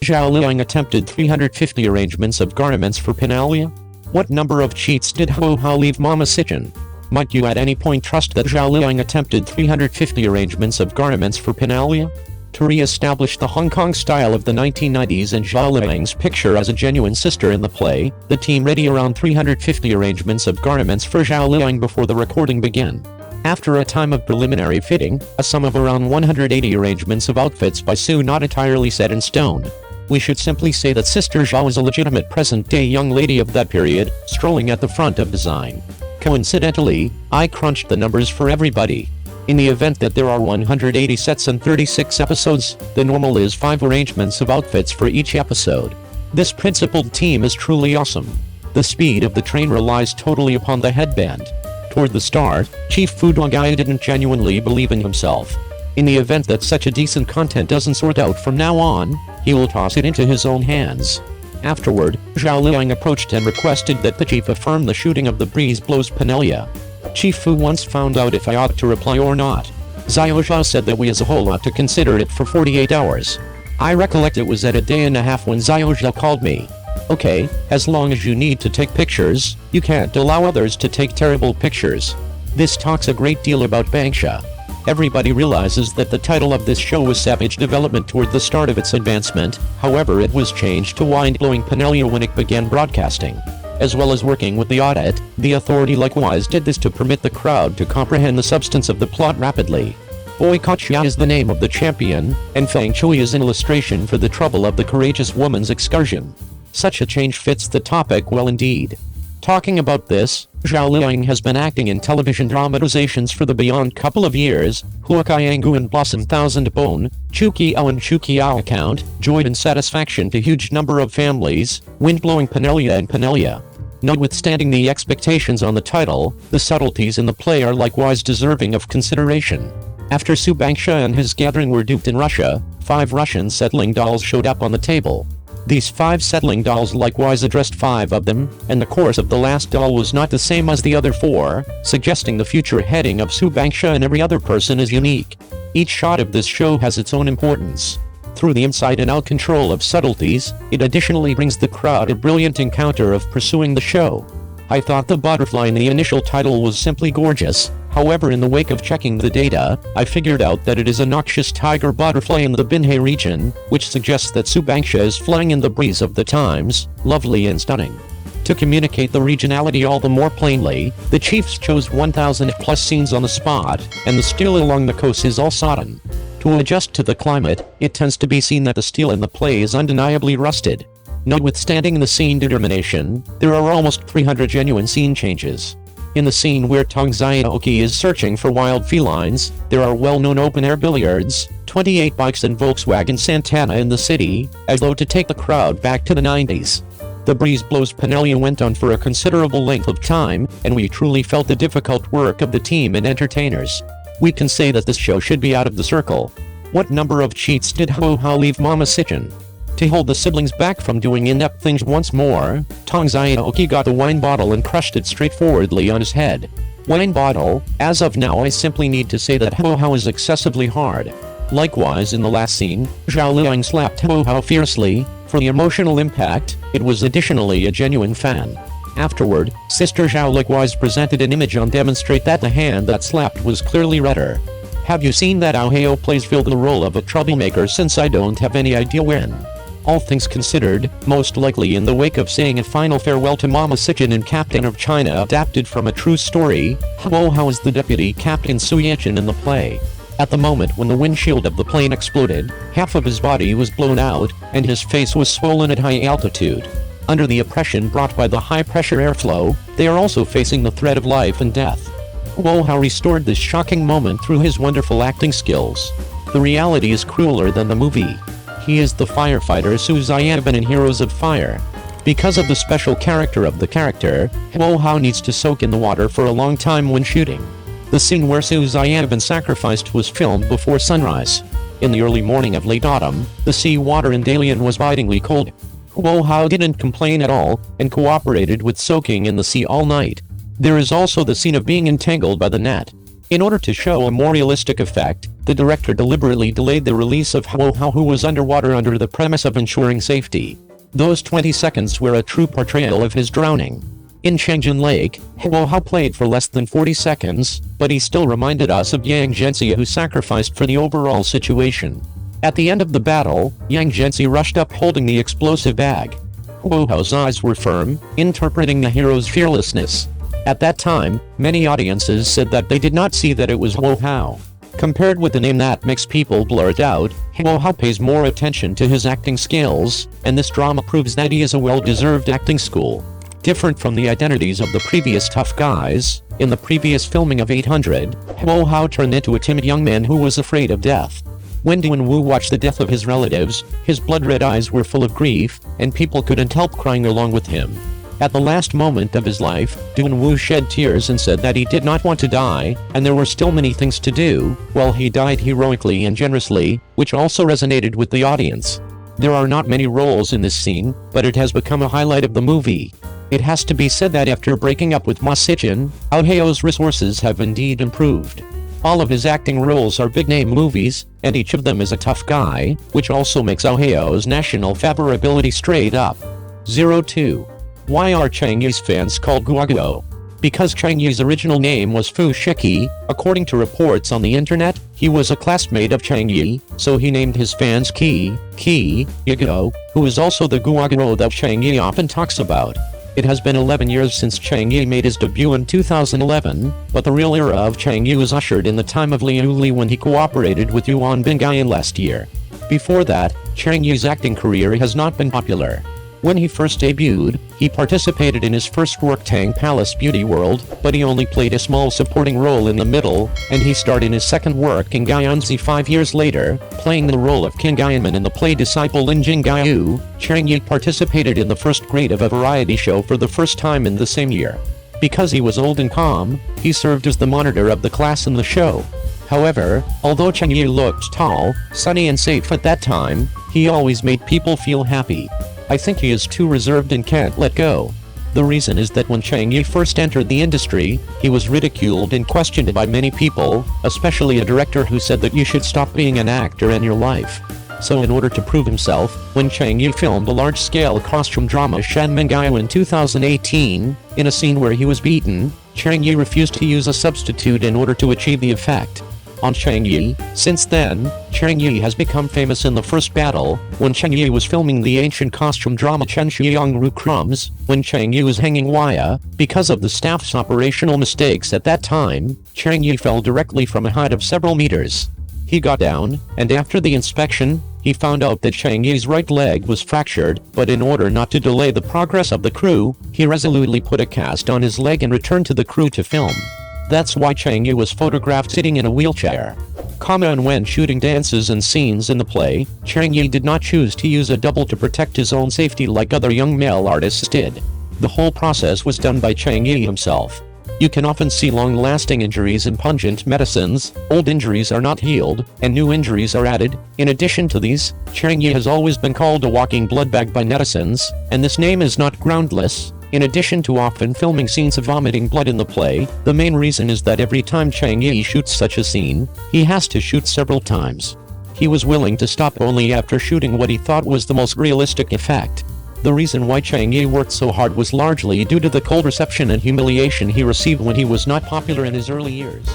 Zhao Liying attempted 350 arrangements of garments for Pinellia? What number of cheats did Hao Hao leave Mama Sitchin? Might you at any point trust that Zhao Liying attempted 350 arrangements of garments for Pinellia? To re-establish the Hong Kong style of the 1990s and Zhao Liying's picture as a genuine sister in the play, the team ready around 350 arrangements of garments for Zhao Liying before the recording began. After a time of preliminary fitting, a sum of around 180 arrangements of outfits by Sue not entirely set in stone. We should simply say that Sister Zhao is a legitimate present-day young lady of that period, strolling at the front of design. Coincidentally, I crunched the numbers for everybody. In the event that there are 180 sets and 36 episodes, the normal is 5 arrangements of outfits for each episode. This principled team is truly awesome. The speed of the train relies totally upon the headband. Toward the start, Chief Foodong Guy didn't genuinely believe in himself. In the event that such a decent content doesn't sort out from now on, he will toss it into his own hands. Afterward, Zhao Liying approached and requested that the chief affirm the shooting of The Breeze Blows Pinellia. Chief Fu once found out if I ought to reply or not. Xiao Zhao said that we as a whole ought to consider it for 48 hours. I recollect it was at a day and a half when Xiao Zhao called me. Okay, as long as you need to take pictures, you can't allow others to take terrible pictures. This talks a great deal about Bangsha. Everybody realizes that the title of this show was Savage Development toward the start of its advancement, however it was changed to Mind-Blowing Pinellia when it began broadcasting. As well as working with the audit, the authority likewise did this to permit the crowd to comprehend the substance of the plot rapidly. Boycott Xia is the name of the champion, and Fang Chui is an illustration for the trouble of the courageous woman's excursion. Such a change fits the topic well indeed. Talking about this, Zhao Liying has been acting in television dramatizations for the beyond couple of years, Huakaiangu and Blossom Thousand Bone, Chukiao and Chukiao Account, Joy and Satisfaction to huge number of families, Wind-Blowing Pinellia and Pinellia. Notwithstanding the expectations on the title, the subtleties in the play are likewise deserving of consideration. After Su Bangsha and his gathering were duped in Russia, 5 Russian settling dolls showed up on the table. These 5 settling dolls likewise addressed 5 of them, and the course of the last doll was not the same as the other 4, suggesting the future heading of Su Bangsha and every other person is unique. Each shot of this show has its own importance. Through the inside and out control of subtleties, it additionally brings the crowd a brilliant encounter of pursuing the show. I thought the butterfly in the initial title was simply gorgeous. However, in the wake of checking the data, I figured out that it is a noxious tiger butterfly in the Binhe region, which suggests that Su Bangsha is flying in the breeze of the times, lovely and stunning. To communicate the regionality all the more plainly, the chiefs chose 1,000 plus scenes on the spot, and the steel along the coast is all sodden. To adjust to the climate, it tends to be seen that the steel in the play is undeniably rusted. Notwithstanding the scene determination, there are almost 300 genuine scene changes. In the scene where Tong Xiaoqi is searching for wild felines, there are well-known open-air billiards, 28 bikes and Volkswagen Santana in the city, as though to take the crowd back to the 90s. The Breeze Blows Pinellia went on for a considerable length of time, and we truly felt the difficult work of the team and entertainers. We can say that this show should be out of the circle. What number of cheats did Hao Hao leave Mama Sitchin? To hold the siblings back from doing in-depth things once more, Tong Xiaoqi got the wine bottle and crushed it straightforwardly on his head. Wine bottle, as of now I simply need to say that Hao Hao is excessively hard. Likewise in the last scene, Zhao Liying slapped Hao Hao fiercely. For the emotional impact, it was additionally a genuine fan. Afterward, Sister Zhao likewise presented an image on demonstrate that the hand that slapped was clearly redder. Have you seen that Ao Hao plays filled the role of a troublemaker since I don't have any idea when? All things considered, most likely in the wake of saying a final farewell to Mama Sitchin and Captain of China adapted from a true story, Hao Hao is the deputy Captain Su Yachin in the play. At the moment when the windshield of the plane exploded, half of his body was blown out, and his face was swollen at high altitude. Under the oppression brought by the high-pressure airflow, they are also facing the threat of life and death. Hao Hao restored this shocking moment through his wonderful acting skills. The reality is crueler than the movie. He is the firefighter Su Xiaoban in Heroes of Fire. Because of the special character of the character, Hao Hao needs to soak in the water for a long time when shooting. The scene where Su Xiaoban sacrificed was filmed before sunrise. In the early morning of late autumn, the sea water in Dalian was bitingly cold. Hao Hao didn't complain at all, and cooperated with soaking in the sea all night. There is also the scene of being entangled by the net. In order to show a more realistic effect, the director deliberately delayed the release of Hao Hao, who was underwater under the premise of ensuring safety. Those 20 seconds were a true portrayal of his drowning. In Chengyin Lake, Hao Hao played for less than 40 seconds, but he still reminded us of Yang Zhenxi, who sacrificed for the overall situation. At the end of the battle, Yang Zhenxi rushed up holding the explosive bag. Hao Hao's eyes were firm, interpreting the hero's fearlessness. At that time, many audiences said that they did not see that it was Hao Hao. Compared with the name that makes people blurt out, Hao Hao pays more attention to his acting skills, and this drama proves that he is a well-deserved acting school. Different from the identities of the previous tough guys, in the previous filming of 800, Hao Hao turned into a timid young man who was afraid of death. When Duan-Wu watched the death of his relatives, his blood-red eyes were full of grief, and people couldn't help crying along with him. At the last moment of his life, Duan-Wu shed tears and said that he did not want to die, and there were still many things to do, while he died heroically and generously, which also resonated with the audience. There are not many roles in this scene, but it has become a highlight of the movie. It has to be said that after breaking up with Ma Sichen, Hao Hao's resources have indeed improved. All of his acting roles are big-name movies, and each of them is a tough guy, which also makes Hao Hao's national favorability straight up. 02. Why are Cheng Yi's fans called Guoguo? Because Cheng Yi's original name was Fu Shiki, according to reports on the internet, he was a classmate of Cheng Yi, so he named his fans Guoguo, who is also the Guoguo that Cheng Yi often talks about. It has been 11 years since Cheng Yi made his debut in 2011, but the real era of Cheng Yi was ushered in the time of Liu Li when he cooperated with Yuan Bingyan last year. Before that, Cheng Yi's acting career has not been popular. When he first debuted, he participated in his first work Tang Palace Beauty World, but he only played a small supporting role in the middle, and he starred in his second work in Gyanzi 5 years later, playing the role of King Gyanman in the play Disciple Lin Jing Gyu. Cheng Yi participated in the first grade of a variety show for the first time in the same year. Because he was old and calm, he served as the monitor of the class in the show. However, although Cheng Yi looked tall, sunny and safe at that time, he always made people feel happy. I think he is too reserved and can't let go. The reason is that when Cheng Yi first entered the industry, he was ridiculed and questioned by many people, especially a director who said that you should stop being an actor in your life. So in order to prove himself, when Cheng Yi filmed a large-scale costume drama Shan Mengao in 2018, in a scene where he was beaten, Cheng Yi refused to use a substitute in order to achieve the effect. On Cheng Yi. Since then, Cheng Yi has become famous in the first battle, when Cheng Yi was filming the ancient costume drama Chen Xiang Ru Crumbs, when Cheng Yi was hanging wire. Because of the staff's operational mistakes at that time, Cheng Yi fell directly from a height of several meters. He got down, and after the inspection, he found out that Cheng Yi's right leg was fractured, but in order not to delay the progress of the crew, he resolutely put a cast on his leg and returned to the crew to film. That's why Cheng Yi was photographed sitting in a wheelchair. And when shooting dances and scenes in the play, Cheng Yi did not choose to use a double to protect his own safety like other young male artists did. The whole process was done by Cheng Yi himself. You can often see long-lasting injuries in pungent medicines, old injuries are not healed, and new injuries are added. In addition to these, Cheng Yi has always been called a walking blood bag by netizens, and this name is not groundless. In addition to often filming scenes of vomiting blood in the play, the main reason is that every time Cheng Yi shoots such a scene, he has to shoot several times. He was willing to stop only after shooting what he thought was the most realistic effect. The reason why Cheng Yi worked so hard was largely due to the cold reception and humiliation he received when he was not popular in his early years.